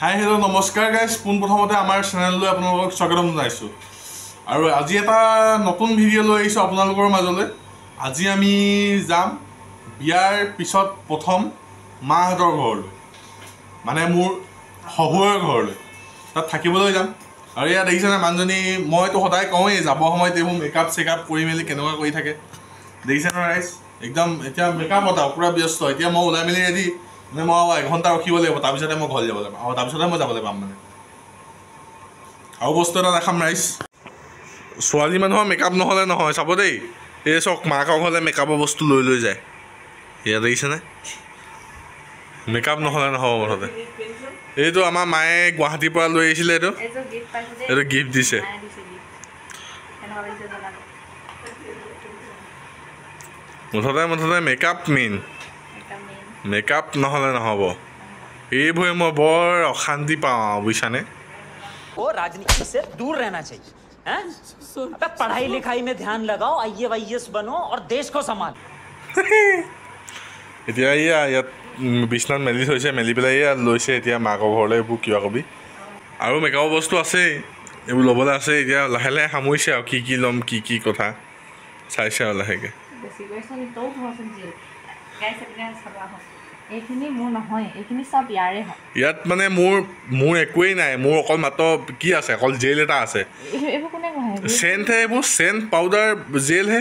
Hi hello' নমস্কাৰ guys পোনপ্ৰথমতে আমাৰ চেনেললৈ আপোনালোকক স্বাগতম জনাইছোঁ আৰু আজি এটা নতুন ভিডিঅ' লৈ আহিছোঁ আপোনালোকৰ মাজলৈ। আজি আমি যাম বিয়াৰ পিছত প্ৰথম মাহঁতৰ ঘৰলৈ, মানে মোৰ শহুৰৰ ঘৰলৈ। তাত থাকিবলৈ যাম আৰু ইয়াত দেখিছেনে মানুহজনী, মইতো সদায় কওঁৱেই যাব সময়ত এইবোৰ মেকআপ চেকআপ কৰি মেলি কেনেকুৱা কৰি থাকে দেখিছে ন ৰাইজ। একদম এতিয়া মেকআপত আৰু পূৰা ব্যস্ত। এতিয়া মই ওলাই মেলি ৰেডি, মানে মই 1 ঘণ্টা ৰখিব লাগিব, তাৰপিছতে মই ঘৰলৈ যাব লাগিব আৰু তাৰপিছতে মই যাবলৈ পাম। মানে আৰু বস্তু এটা দেখাম ৰাইজ, ছোৱালী মানুহৰ মেকআপ নহ'লে নহয়। চাব দেই, এই চাওক মাকৰ ঘৰলৈ মেকআপৰ বস্তু লৈ লৈ যায়। ইয়াত দেখিছেনে, মেকআপ নহ'লে নহ'ব মুঠতে। এইটো আমাৰ মায়ে গুৱাহাটীৰ পৰা লৈ আহিছিলে, এইটো গিফ্ট দিছে। মুঠতে মেকআপ মেইন, মেকআপ নহ'লে নহ'ব। এইবোৰে মই বৰ অশান্তি পাওঁ বুজিছানে। वो राजनीति से दूर रहना चाहिए हैं? अबे पढ़ाई लिखाई में ध्यान लगाओ, IAS बनो और देश को संभालो। এতিয়া ইয়াত বিছনাত মেলি থৈছে, মেলি পেলাই ইয়াত লৈছে এতিয়া মাকৰ ঘৰলৈ। এইবোৰ কিবা কবি আৰু মেকআপৰ বস্তু আছেই, এইবোৰ ল'বলৈ আছে। এতিয়া লাহে লাহে সামৰিছে আৰু কি ল'ম কি কথা চাইছে আৰু লাহেকৈ। ইয়াত মানে মোৰ একোৱেই নাই, মোৰ অকল মাত্ৰ কি আছে, অকল জেল এটা আছে, চেণ্টহে। এইবোৰ চেণ্ট পাউডাৰ জেলহে,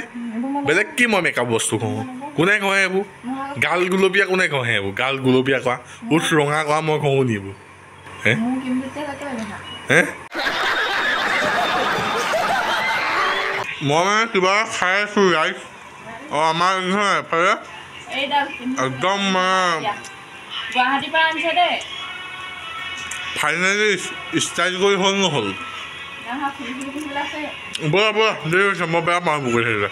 বেলেগ কি মই মেকআপ বস্তু কওঁ। কোনে কয় এইবোৰ গাল গুলপীয়া, কোনে কয় এইবোৰ গাল গুলপীয়া কোৱা, উঠ ৰঙা কোৱা, মই কওঁ নি এইবোৰ হে? মই মানে কিবা খাই আছোঁ ৰাইজ। অঁ আমাৰ এফালে একদম ফাইনেলি ষ্টাইল কৰি হ'ল নহ'ল। ব'লা দেৰি হৈছে, মই বেয়া পাওঁ বুকুৰি থাকিলে।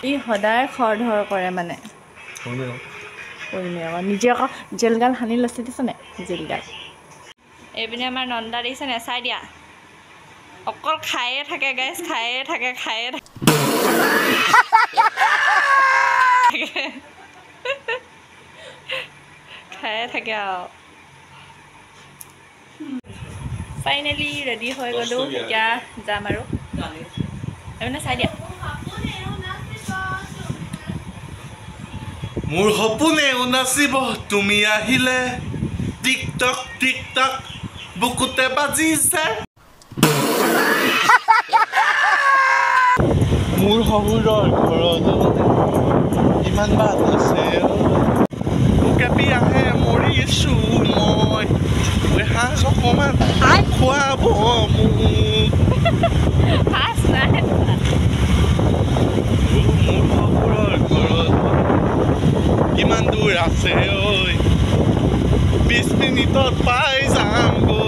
ই সদায় খৰ ধৰ কৰে মানে নিজে আকৌ জেলগাল সানি লৈছে দিছেনে, জেলগাল। এইপিনে আমাৰ নন্দা দেখিছেনে, চাই দিয়া, অকল খায়ে থাকে গাইজ, খায়ে থাকে খায়ে থাকে আৰু। ফাইনেলি ৰেডি হৈ গ'লোঁ, এতিয়া যাম আৰু এইপিনে চাই দিয়া। মোৰ সপোনেও নাচিব তুমি আহিলে, টিকটক টিকটক বুকুতে বাজিছে। মোৰ শহুৰৰ ঘৰলৈ ইমান বাট আছে, মোকে বিয়াহে মৰিছোঁ মই, সাজ অকণমান খুৱাব মোক। মোৰ শহুৰৰ ঘৰত কিমান দূৰ আছে ঐ, 20 মিনিটত পাই যাম গৈ।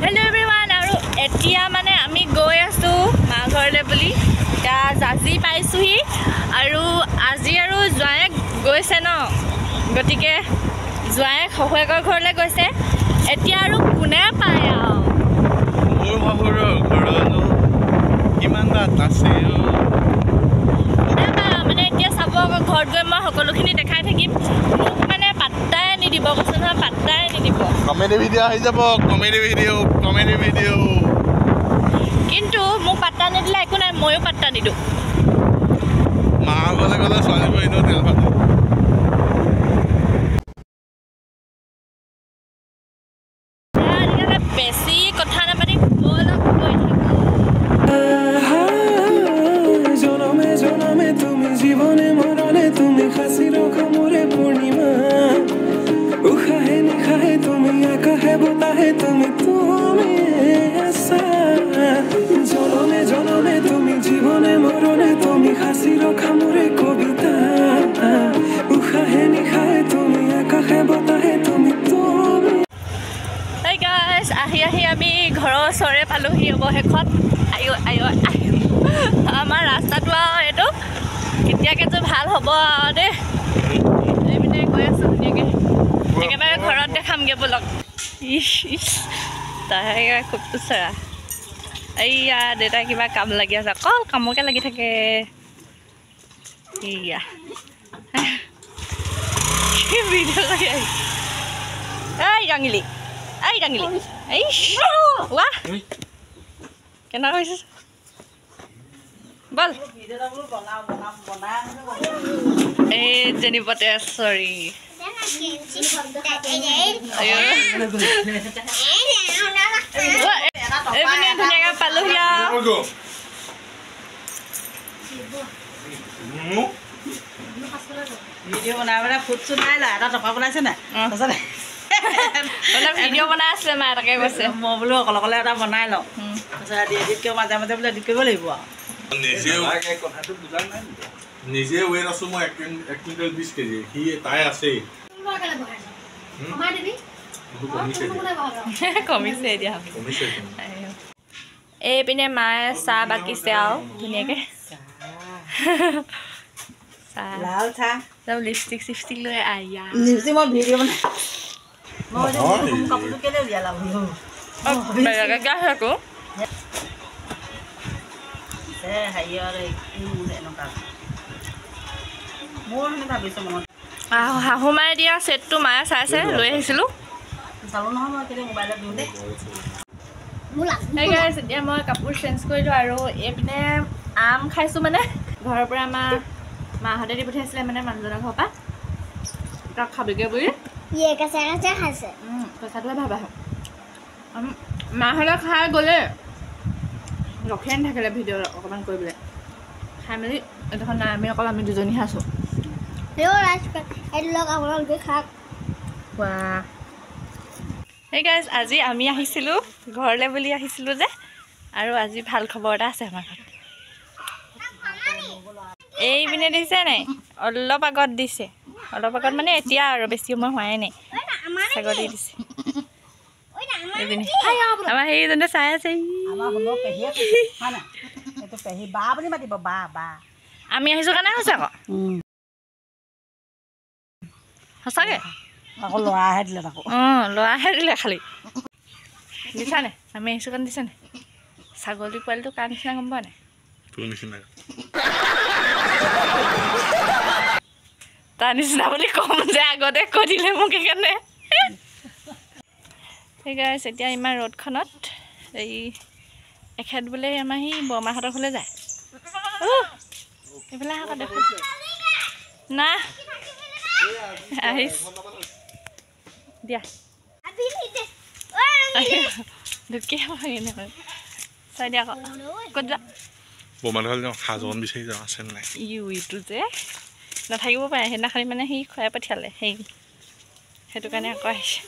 হেল্ল' এভৰিৱান, আৰু এতিয়া মানে আমি গৈ আছোঁ মা ঘৰলৈ বুলি। এতিয়া জাজি পাইছোঁহি আৰু আজি আৰু জোঁৱায়েক গৈছে ন, গতিকে জোঁৱায়েক শহুৱেকৰ ঘৰলৈ গৈছে। এতিয়া আৰু কোনে পায় আৰু মোৰ শহুৰৰ ঘৰনো কিমান বাট আছে মানে এতিয়া চাব আকৌ, ঘৰত গৈ মই সকলোখিনি দেখাই থাকিম, মোক মানে পাত্তাই নিদিব, কৈছোঁ নহয় পাত্তাই নিদিব। কমেডি ভিডিঅ' আহি যাব, কমেডি ভিডিঅ'। কিন্তু মোক পাত্তা নিদিলে একো নাই, ময়ো পাত্তা নিদিওঁ। মা ঘৰলৈ গ'লে ছোৱালীবোৰ এনেও তেল ভাতে। বেছি কথা নাপাতি ব'লক গৈ থাকোঁ। জনমে জনমে তুমি জীবনে মরণে তুমি হাসি রখো মোরে পূর্ণিমা, উখাহে নিখাহে তুমি আকাহে বতাহে তুমি আশা। জনমে জনমে তুমি জীবনে মরণে তুমি হাসি রখা মোরে কবিতা, উখাহে নিখাহে তুমি আকাহে বতাহে তুমি। হাই গাইজ, আহি আমি ঘৰৰ ওচৰে পালোঁহি অৱশেষত। আমাৰ ৰাস্তাটো আৰু এইটো কেতিয়াকৈ যে ভাল হ'ব আৰু দেই। এইপিনে গৈ আছোঁ ধুনীয়াকৈ, একেবাৰে ঘৰত দেখামগৈ ব'লক। তাই খুব চৰা এইয়া দেউতা কিবা কাম লাগি আছে অকল কামকে লাগি থাকে এইয়া ভিডিঅ' কৰি আহি এই ৰঙিলি এই ৱা কেনেকুৱা কৰিছে বল এই জেনিপতে চৰি এইপিনে ধুনীয়াকৈ পালোহি আৰু ভিডিঅ' বনাই মানে ফুট চুট নাই লোৱা এটা টকা বনাইছে নাই তাৰপিছত ভিডিঅ' বনাই আছিলে মায়ে তাকে কৈছে মই বোলো অকলে অকলে এটা বনাই লওঁ তাৰপিছত এডিট কৰি মাজে মাজে বোলে এডিট কৰিব লাগিব আৰু নিজে ৱেট আছো মই 1 কুইণ্টেল 20 কেজি সি তাই আছেই কমিছে এতিয়া এইপিনে মায়ে চাহ বাকিছে আৰু ধুনীয়াকৈ চাহ লাল চাহ একদম লিপষ্টিক চিপষ্টিক লৈ আয়া লিপষ্টিক মই ভিডিঅ' বনাই মই কাপোৰটো কেলৈ উলিয়ালা বোলো বেলেগে গাছ আকৌ হেৰিয়ৰ এনেকুৱা মোৰ মানে ভাবিছোঁ মনত শাহু মায়ে দিয়া ছেটটো মায়ে চাইছে লৈ আহিছিলোঁ চালোঁ নহয় মই কেলৈ মোবাইলত দিওঁ দেই এতিয়া মই কাপোৰ চেঞ্জ কৰিলোঁ আৰু এইপিনে আম খাইছোঁ মানে ঘৰৰ পৰা মাহঁতে দি পঠিয়াইছিলে মানে মানুহজনৰ ঘৰৰ পৰা তাক খাবিগে বুলি পইচাটোহে ভাবা হয় মাহঁতে খাই গ'লে ৰখিয়াই নাথাকিলে ভিডিঅ' অকণমান কৰিবলৈ খাই মেলি এইডোখৰ নাই আমি দুজনীহে আছোঁ সেই গাইজ আজি আমি আহিছিলোঁ ঘৰলৈ বুলি আহিছিলোঁ যে আৰু আজি ভাল খবৰ এটা আছে আমাৰ ঘৰত এইপিনে দিছে নাই অলপ আগত দিছে অলপ আগত মানে এতিয়া আৰু বেছি সময় হোৱাই নাই ছাগলী দিছে এইপিনে আমাৰ সেইজনে চাই আছে আমি আহিছোঁ কাৰণে হৈছে আকৌ সঁচাকৈ আকৌ ল'ৰাহে দিলে আকৌ অঁ ল'ৰাহে দিলে খালি দিছা নে আমি আহিছোঁ কাৰণে দিছা নে ছাগলী পোৱালিটো কাৰ নিচিনা গম পোৱা নাই তাৰ নিচিনা বুলি ক'ম যে আগতে কৈ দিলে মোক সেইকাৰণে ঠিক আছে এতিয়া ইমান ৰ'দখনত এই এখেত বোলে আমাৰ সি বৰমাহঁতৰ ঘৰলৈ যায় এইফালে আকৌ দেখোন না আহিছ দিয়া ঢুকি চাই দিয়া আকৌ ক'ত যোৱা সাজন বিচাৰি যাওঁ আছে নাই ইটো যে নাথাকিব পাৰে সেইদিনাখনি মানে সি খুৱাই পঠিয়ালে সেইটো কাৰণে আকৌ আহিছে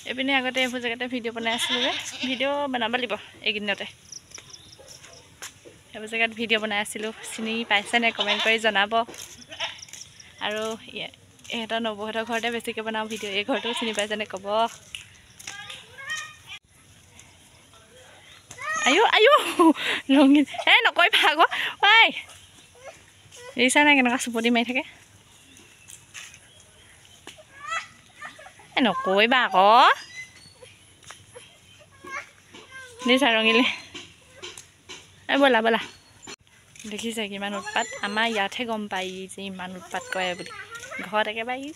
এইপিনে আগতে এইবোৰ জেগাতে ভিডিঅ' বনাই আছিলোঁ যে ভিডিঅ' বনাব লাগিব এইকেইদিনতে সেইবোৰ জেগাত ভিডিঅ' বনাই আছিলোঁ চিনি পাইছেনে কমেণ্ট কৰি জনাব আৰু ইহঁতৰ নবৌহঁতৰ ঘৰতে বেছিকৈ বনাওঁ ভিডিঅ' এই ঘৰটো চিনি পাইছেনে ক'ব আয়ো ৰঙীন নকৰিবা আকৌ ঐ দেখিছা নাই কেনেকুৱা চুপতি মাৰি থাকে নকৰিবা আকৌ দেখিছা ৰঙিলে ব'লা দেখিছে কিমান উৎপাত আমাৰ ইয়াতহে গম পাই যে ইমান উৎপাত কৰে বুলি ঘৰত একেবাৰে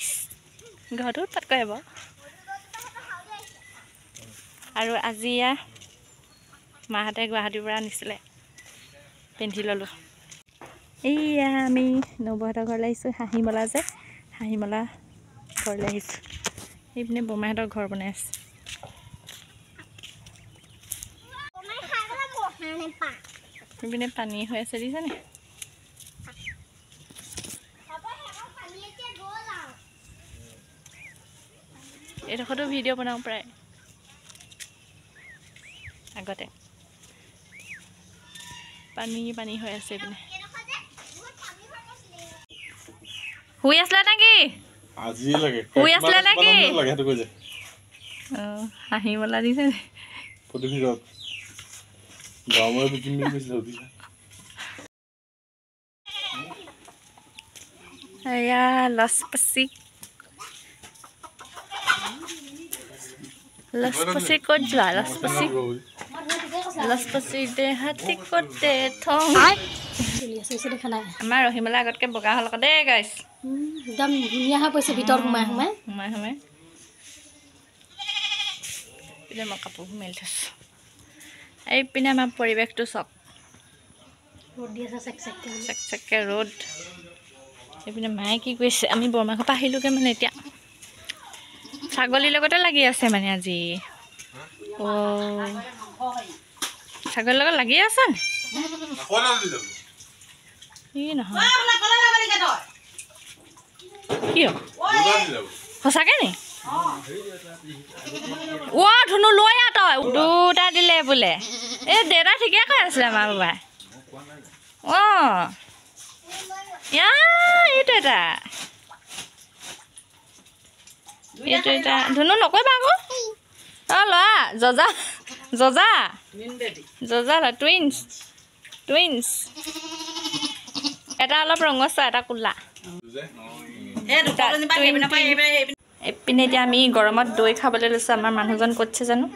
ঘৰতো উৎপাত কৰে বাৰু আৰু আজি মাহঁতে গুৱাহাটীৰ পৰা আনিছিলে পিন্ধি ল'লোঁ এইয়া আমি নবৌহঁতৰ ঘৰলৈ আহিছোঁ হাঁহিমলা যে হাঁহিমলা ঘৰলৈ আহিছোঁ এইপিনে বৰমাহঁতৰ ঘৰ বনাই আছে এইপিনে পানী হৈ আছে দেখিছানে এইডোখৰতো ভিডিঅ' বনাওঁ প্ৰায় আগতে পানী হৈ আছে এইপিনে শুই আছিলে নেকি আজি লাগে শুই আছিলে নেকি লাগে সেইটো কৈ যায় হাঁহিমলা দিছে প্ৰতিভিৰত গাঁৱৰ বিকিম বুলি কৈছিলে সুধিছা এয়া লছপচি লছপচি ক'ত যোৱা লছপচি দেহাতি ক'তে থওঁ দেখা নাই আমাৰ ৰহিমলা আগতকৈ বগা হ'ল আকৌ দেই গাইছ একদম ধুনীয়া হৈ পৰিছে ভিতৰত সোমাই সোমাই পিনে মই কাপোৰ মেলি থৈছোঁ এইপিনে আমাৰ পৰিৱেশটো চাওক ৰ'দ দি আছে চেকচেককৈ ৰ'দ এইপিনে মায়ে কি কৰিছে আমি বৰমাঘৰ পৰা আহিলোগৈ মানে এতিয়া ছাগলীৰ লগতে লাগি আছে মানে আজি ছাগলীৰ লগত লাগি আছে নহয় কিয় সঁচাকৈ নি ধুনু লৈ আহ তই দুটা দিলে বোলে এই দেউতা ঠিকে কৈ আছিলে আমাৰ বাবাই এইটো এটা ধুনু নকৰিবা আকৌ ল'ৰা যজা টুইনছ এটা অলপ ৰঙচুৱা এটা কোলা এইপিনে এতিয়া আমি গৰমত দৈ খাবলৈ লৈছোঁ আমাৰ মানুহজন ক'তছে জানো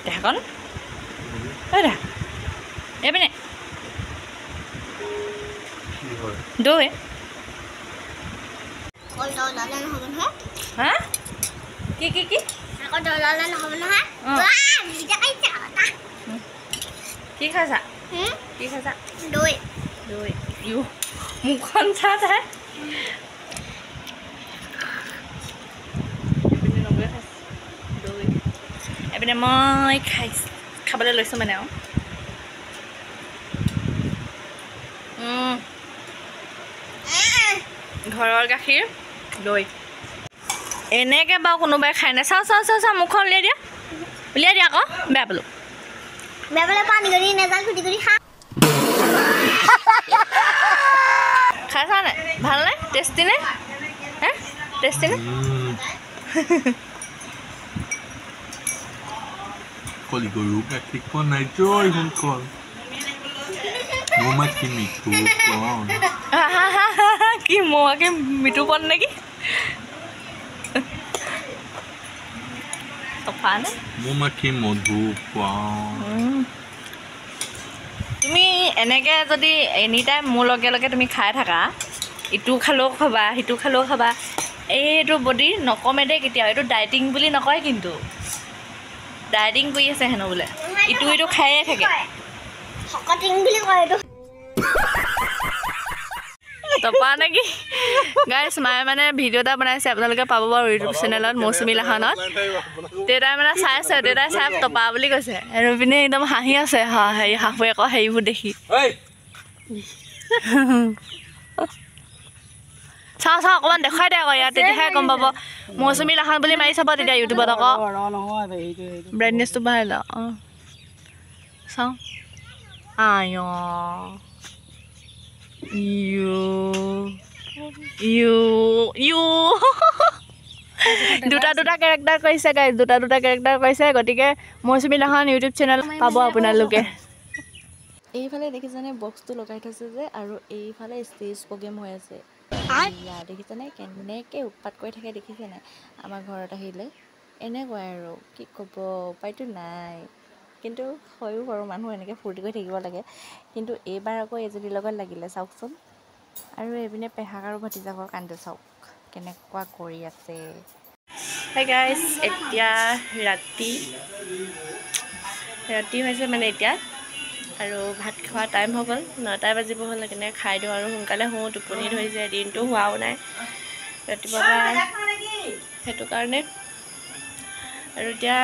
দেখোন এইপিনে দৈ হা কি কি খাইছা দৈ মুখখন চা তাই দৈ এইপিনে মই খাবলৈ লৈছোঁ মানে আৰু ঘৰৰ গাখীৰ দৈ এনেকৈ বাৰু কোনোবাই খাই নাই চাওঁ মুখখন উলিয়াই দিয়া আকৌ বেয়া পালোঁ খাইছা নাই ভাল নাই টেষ্টি নে টেষ্টি নে Koli guru gatik pon na joy hon kon. Mama kimi tu pon. কি মোকে মিঠু পন নেকি তফানে Mama kim modhu pon. তুমি এনেকৈ যদি এনি টাইম মোৰ লগে লগে তুমি খাই থাকা ইটো খালেও খাবা সিটো খালেও খাবা এইটো বডি নকমে দেই কেতিয়াও এইটো ডায়েটিং বুলি নকয় কিন্তু ডায়েটিং কৰি আছে হেনো বোলে ইটো খায়ে থাকে তপা নেকি গাইছ মায়ে মানে ভিডিঅ' এটা বনাইছে আপোনালোকে পাব বাৰু ইউটিউব চেনেলত মৌচুমী লাহনত দেউতাই মানে চাইছে দেউতাই চাই তপা বুলি কৈছে আৰু পিনে একদম হাঁহি আছে হেৰি শাহুৱে আকৌ হেৰিবোৰ দেখি চাওঁ অকণমান দেখুৱাই দে আকৌ ইয়াত তেতিয়াহে গম পাব মৌচুমী লাহন বুলি মাৰি চাব তেতিয়া ইউটিউবত আকৌ ব্ৰাইটনেছটো বঢ়াই ল চাওঁ দুটা কেৰেক্টাৰ কৰিছে গাইজ দুটা কেৰেক্টাৰ কৰিছে গতিকে মৌচুমী লাহন ইউটিউব চেনেল পাব আপোনালোকে এইফালে দেখিছেনে বক্সটো লগাই থৈছে যে আৰু এইফালে ষ্টেজ প্ৰগ্ৰেম হৈ আছে দেখিছেনে কেনেকৈ উৎপাত কৰি থাকে দেখিছেনে আমাৰ ঘৰত আহিলে এনেকুৱাই আৰু কি ক'ব উপায়টো নাই কিন্তু হয়ো বাৰু মানুহ এনেকৈ ফূৰ্তি কৰি থাকিব লাগে কিন্তু এইবাৰ আকৌ এজনীৰ লগত লাগিলে চাওকচোন আৰু এইপিনে পেহাক আৰু ভতিজাকৰ কান্দে চাওক কেনেকুৱা কৰি আছে হাই গাইজ এতিয়া ৰাতি হৈছে মানে এতিয়া আৰু ভাত খোৱা টাইম হৈ গ'ল 9টা বাজিব হ'ল সেইকাৰণে খাই দিওঁ আৰু সোনকালে শুওঁ টোপনি ধৰিছে দিনটো হোৱাও নাই ৰাতিপুৱা সেইটো কাৰণে আৰু এতিয়া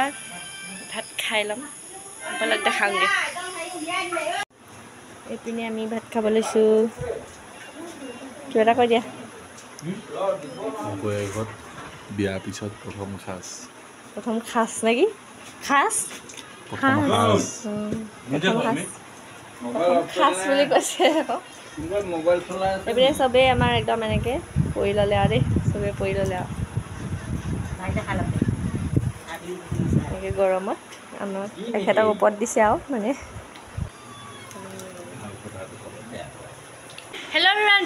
ভাত খাই ল'ম আপোনালোক দেখাওঁগৈ এইপিনে আমি ভাত খাব লৈছোঁ কিবা এটা কৈ দিয়া বিয়াৰ পিছত প্ৰথম সাজ নেকি সাজ বুলি কৈছে আকৌ এইপিনে চবেই আমাৰ একদম এনেকৈ পৰি ল'লে আৰু দেই চবেই পৰি ল'লে আৰু এনেকৈ গৰমত আমাক এখেতক ওপৰত দিছে আৰু মানে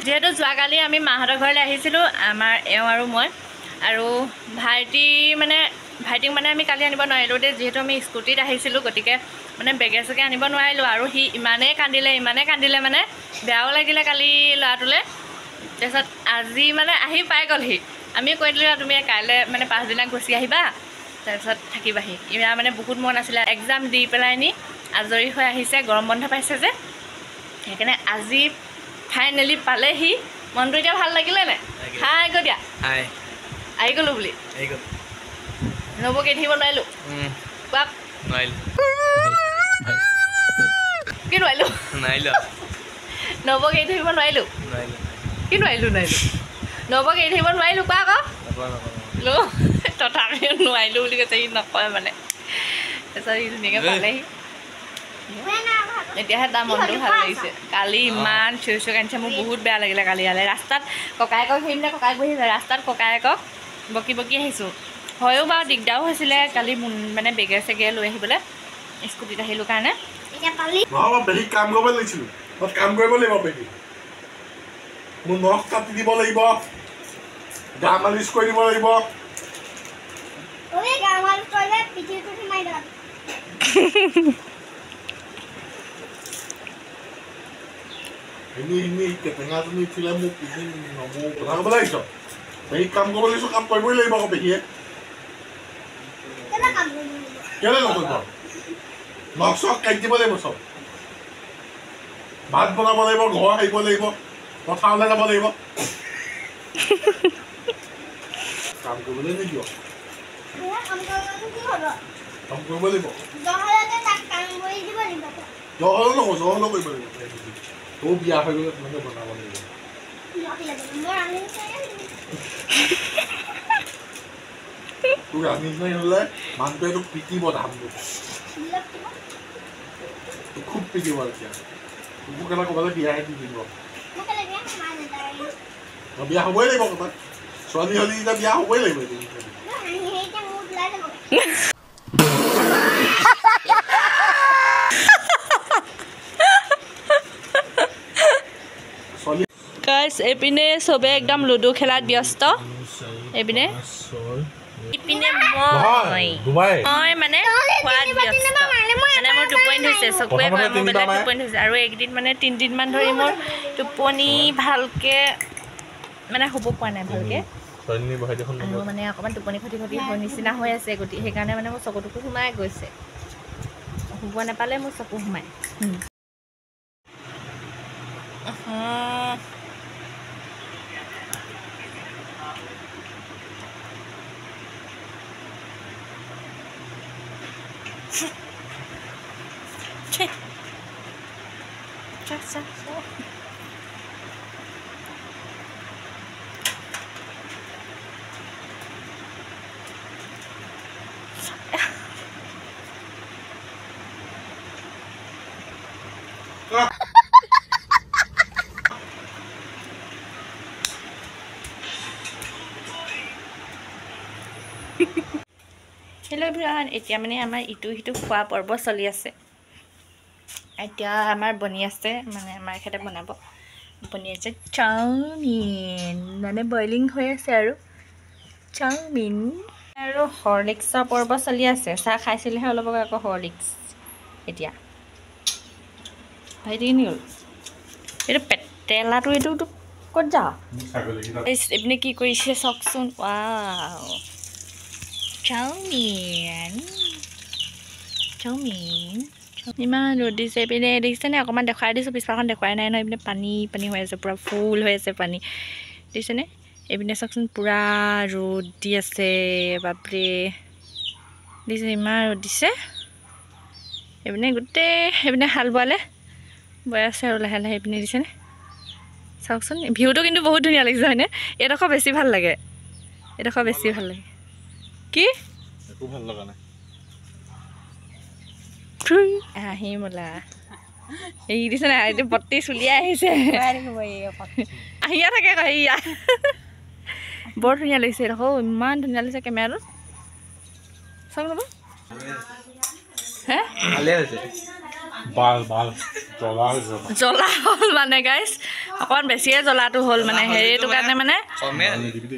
যিহেতু যোৱাকালি আমি মাহঁতৰ ঘৰলৈ আহিছিলোঁ আমাৰ এওঁ আৰু মই আৰু ভাইটিক মানে আমি কালি আনিব নোৱাৰিলোঁ দেই যিহেতু আমি স্কুটিত আহিছিলোঁ গতিকে মানে বেগে চেগে আনিব নোৱাৰিলোঁ আৰু সি ইমানেই কান্দিলে মানে বেয়াও লাগিলে কালি ল'ৰাটোলৈ তাৰপিছত আজি মানে আহি পাই গ'লহি আমি কৈ দিলোঁ তুমি কাইলৈ মানে পাছদিনা গুচি আহিবা তাৰপিছত থাকিবাহি ইয়াৰ মানে বহুত মন আছিলে এক্সাম দি পেলাই নি আজৰি হৈ আহিছে গৰম বন্ধ পাইছে যে সেইকাৰণে আজি ফাইনেলি পালেহি মনটো এতিয়া ভাল লাগিলে নাই হাই গৈ দিয়া আহি গ'লোঁ বুলি নবৌক এৰি থাকিব নোৱাৰিলোঁ কোৱাক কি নোৱাৰিলোঁ নবৌক এৰি থাকিব নোৱাৰিলোঁ কি নোৱাৰিলোঁ নবৌক এৰি থাকিব নোৱাৰিলোঁ কোৱা আকৌ তথাপিও নোৱাৰিলোঁ বুলি কৈছে সি নকয় মানে তাৰপিছত সি ধুনীয়াকৈ পালেহি এতিয়াহে তাৰ মনটো ভাল লাগিছে কালি ইমান চিঞৰি কান্দিছে মোৰ বহুত বেয়া লাগিলে কালি ইয়ালৈ ৰাস্তাত ককায়েকক সেইদিনা ককায়েক বহিছে ৰাস্তাত ককায়েকক বকি আহিছোঁ হয়ো বাৰু দিগদাৰো হৈছিলে কালি মানে বেগে চেগে লৈ আহিবলৈ স্কুটিত আহিলোঁ কাৰণে কাম কৰিব লাগিছিলোঁ কাম কৰিব লাগিব পেহী মোৰ নখ কাটি দিব লাগিব গা মালিচ কৰি দিব লাগিব টেঙাজনী উঠিলে মোক কথা ক'ব লাগিছ পেহী কাম কৰিব লাগিছোঁ কাম কৰিবই লাগিব আকৌ পেহীয়ে কেলে নকৰিব নখ চখ কাটি দিব লাগিব চব ভাত বনাব লাগিব ঘৰ সাৰিব লাগিব পথাৰলৈ যাব লাগিব কাম কৰিবলৈ নিদিয় কাম কৰিব লাগিব জহলো নকওঁ জহলো কৰিব লাগিব তোৰ বিয়া হৈ গ'লে তোমাকে বনাব লাগিব তোৰ ৰান্ধি নাই হ'লে মানুহটোৱে তোক পিটিব ধামটো খুব পিটিব এতিয়া তোক এটা ক'বলৈ বিয়াহে দি দিব বিয়া হ'বই লাগিব ক'ৰবাত ছোৱালী হ'লে এতিয়া বিয়া হ'বই লাগিব গাইছ এইপিনে চবে একদম লুডু খেলাত ব্যস্ত এইপিনে মই মানে খোৱাত ব্যস্ত মানে মোৰ টোপনি ধৰিছে চকুৱে মোবাইলত টোপনি ধৰিছে আৰু এইকেইদিন মানে 3 দিনমান ধৰি মোৰ টোপনি ভালকৈ মানে শুব পৰা নাই ভালকৈ আৰু মানে অকণমান টোপনি খতি হোৱাৰ নিচিনা হৈ আছে গতিকে সেইকাৰণে মানে মোৰ চকুটোকো সোমাই গৈছে শুব নাপালে মোৰ চকু সোমায় হেল্ল' এভৰিৱান এতিয়া মানে আমাৰ ইটো সিটো খোৱা পৰ্ব চলি আছে এতিয়া আমাৰ বনি আছে মানে আমাৰ এখেতে বনি আছে চাওমিন মানে বইলিং হৈ আছে আৰু চাওমিন আৰু হৰলিক্সৰ পৰ্ব চলি আছে চাহ খাইছিলেহে অলপ আকৌ হৰলিক্স এতিয়া ভাইটি কিনি গ'ল এইটো পেটেলাটো এইটো ক'ত যা এইপিনে কি কৰিছে চাওকচোন ৱাও চাওমিন ইমান ৰ'দ দিছে এইপিনে দেখিছেনে অকণমান দেখুৱাই দিছোঁ পিছফালখন দেখুৱাই নাই নহয় এইপিনে পানী হৈ আছে পূৰা ফুল হৈ আছে পানী দেখিছেনে এইপিনে চাওকচোন পূৰা ৰ'দ দি আছে বাপৰে দিছে ইমান ৰ'দ দিছে এইপিনে গোটেই এইপিনে হাল বোৱালে বৈ আছে আৰু লাহে লাহে এইপিনে দিছেনে চাওকচোন ভিউটো কিন্তু বহুত ধুনীয়া লাগিছে হয়নে এইডোখৰ বেছি ভাল লাগে কি একো ভাল লগা নাই আহি মোলা এই দিছে নাই এইটো বত্তি চুলিয়াই আহিছে আহিয়া থাকে আহিয়া বৰ ধুনীয়া লাগিছে এইডোখৰ ইমান ধুনীয়া লাগিছে কেমেৰাটো চাওক ৰ'ব হে বাল জ্বলা হৈছে জ্বলা হ'ল মানে গাইছ অকণ বেছিয়ে জ্বলাটো হ'ল মানে হেৰিটো কাৰণে মানে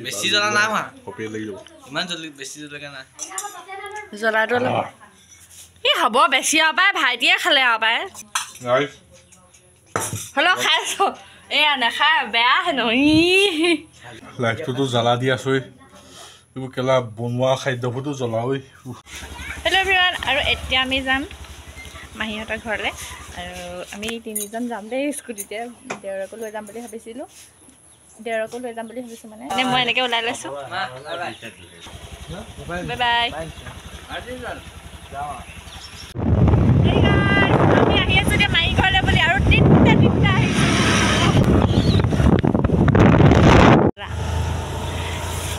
বেছি জ্বলা নাই হোৱা কপিয়ে লাগি যাব ইমান বেছি জ্বলাকৈ নাই জ্বলাটো অলপ ই হ'ব বেছি আৰু পায় ভাইটিয়ে খালে আৰু পায় গাইছ হ'লেও খাইছোঁ এয়া নাখায় বেয়া হেনো লাইফটোতো জ্বালা দি আছোঁৱেই এইবোৰ কেলা বনোৱা খাদ্যবোৰতো জ্বলাওই হেল্ল' এভৰিৱান আৰু এতিয়া আমি যাম মাহীহঁতৰ ঘৰলৈ আৰু আমি তিনিজন যাম দেই স্কুটিতে দেউৰকো লৈ যাম বুলি ভাবিছিলোঁ মানে মই এনেকৈ ওলাই লৈছোঁ বাই বাই আমি আহি আছোঁ এতিয়া মাহী ঘৰলৈ বুলি আৰু তিনিটা আহিছোঁ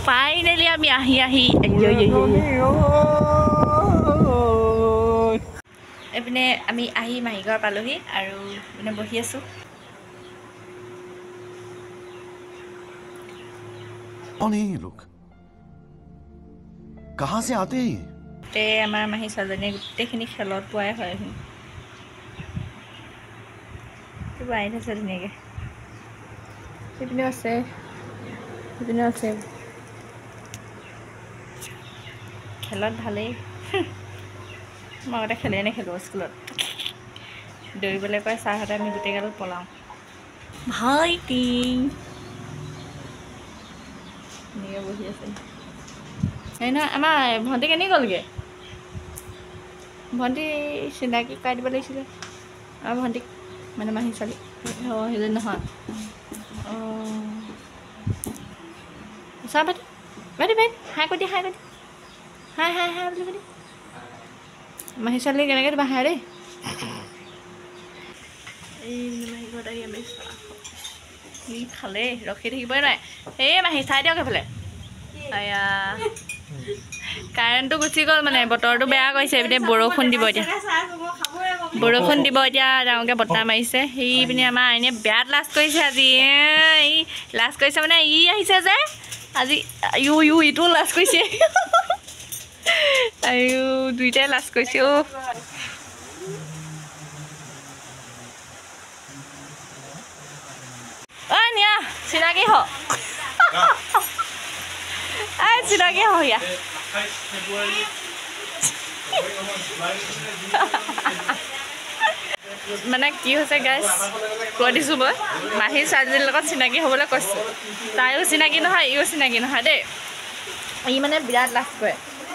ফাইনেলি আমি আহি এইপিনে আমি আহি মাহী ঘৰ পালোহি আৰু মানে বহি আছোঁ कौन है ये लोग कहाँ से आते हैं তে আমাৰ মাহী ছোৱালীজনীয়ে গোটেইখিনি খেলত পোৱাই হয় এইবোৰ আহি থৈছে ধুনীয়াকৈ সেইপিনেও আছে খেলত ভালেই মই আগতে খেলেই নেখেলোঁ স্কুলত দৌৰিবলৈ কয় ছাৰহঁতে আমি গোটেইগাল পলাওঁ ভাইটি এনেকৈ বহি আছে সেই নহয় আমাৰ ভণ্টি কেনি গ'লগৈ ভণ্টি চিনাকি কাই দিব লাগিছিলে আমাৰ ভণ্টিক মানে মাহী ছোৱালী অঁ সেইজনী নহয় অঁ চাহ বাইদেউ হাই কৰি হাই বুলি কৈ মাহী ছোৱালী কেনেকৈ দিবা হাই দেই এই মাহী ঘৰত আহি আমি সি খালে ৰখি থাকিবই নোৱাৰে এই মাহী চাই দিয়ক সেইফালে এয়া কাৰেণ্টটো গুচি গ'ল মানে বতৰটো বেয়া কৰিছে এইপিনে বৰষুণ দিব এতিয়া ডাঙৰকৈ বতাহ মাৰিছে সেইপিনে আমাৰ এনেই বেয়াত লাজ কৰিছে আজি এই লাজ কৰিছে মানে ই আহিছে যে আজি ইটো লাজ কৰিছে আৰু দুইটাই লাজ কৰিছে অ' নিয়া চিনাকি হ চিনাকি হয়া মানে কি হৈছে গাইছ কৈ দিছোঁ মই মাহী ছোৱালীজনীৰ লগত চিনাকি হ'বলৈ কৈছোঁ তাইও চিনাকি নহয় ইও চিনাকি নহয় দেই ই মানে বিৰাট লাজ কৰে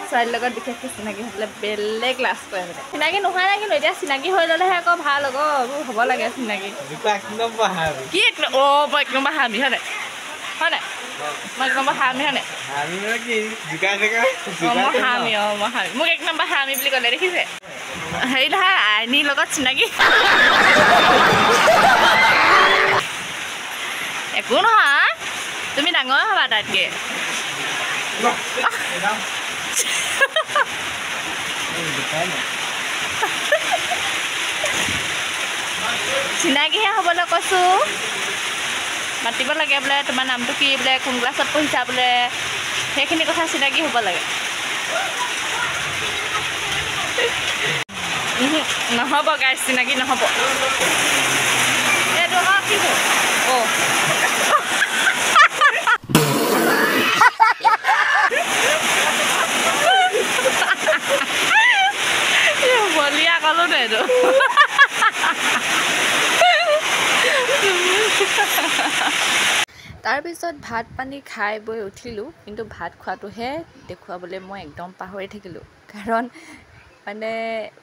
ছোৱালীৰ লগত বিশেষকৈ চিনাকি হ'বলৈ বেলেগ লাজ কৰে মানে চিনাকি নহয় নাই কিন্তু এতিয়া চিনাকি হৈ ল'লেহে আকৌ ভাল আকৌ এইবোৰ হ'ব লাগে চিনাকি কি অঁ মই এক নম্বৰ হামি হয় নাই মই এক নম্বৰ হামি হয় নাই মই হামি মোক এক নম্বৰ হামি বুলি ক'লে দেখিছে হেৰি নহয় আইনীৰ লগত চিনাকি একো নহয় তুমি ডাঙৰ হ'বা তাতকৈ চিনাকিহে হ'বলৈ কৈছোঁ মাতিব লাগে বোলে তোমাৰ নামটো কি বোলে কোন ক্লাছত পঢ়িছা বোলে সেইখিনি কথা চিনাকি হ'ব লাগে নহ'ব গাইছ চিনাকি নহ'ব এইটো কি অঁ বলিয়া ক'লো নে এইটো তাৰপিছত ভাত পানী খাই বৈ উঠিলোঁ কিন্তু ভাত খোৱাটোহে দেখুৱাবলৈ মই একদম পাহৰি থাকিলোঁ কাৰণ মানে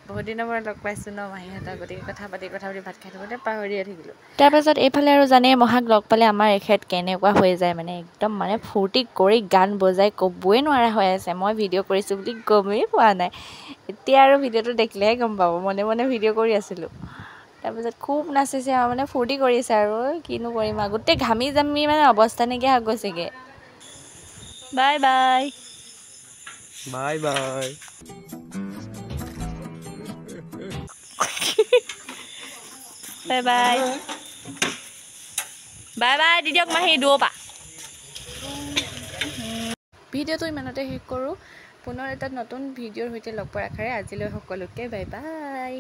বহুত দিনৰ পৰা লগ পাইছোঁ ন মাহীহঁতৰ গতিকে কথা পাতি ভাত খাই থাকোঁতে পাহৰিয়ে থাকিলোঁ তাৰপাছত এইফালে আৰু জানে মহাক লগ পালে আমাৰ এখেত কেনেকুৱা হৈ যায় মানে একদম মানে ফূৰ্তি কৰি গান বজাই ক'বই নোৱাৰা হৈ আছে মই ভিডিঅ' কৰিছোঁ বুলি গমেই পোৱা নাই এতিয়া আৰু ভিডিঅ'টো দেখিলেহে গম পাব মনে মনে ভিডিঅ' কৰি আছিলোঁ তাৰপিছত খুব নাচিছে আৰু মানে ফূৰ্তি কৰিছে আৰু কিনো কৰিম আৰু গোটেই ঘামি জামি মানে অৱস্থা নাইকিয়া হৈ গৈছেগৈ bye bye bye bye bye bye bye by the দিয়ক মাহী দূৰৰ পৰা ভিডিঅ'টো ইমানতে শেষ কৰোঁ পুনৰ এটা নতুন ভিডিঅ'ৰ সৈতে লগ পোৱাৰ আশাৰে আজিলৈ সকলোকে বাই বাই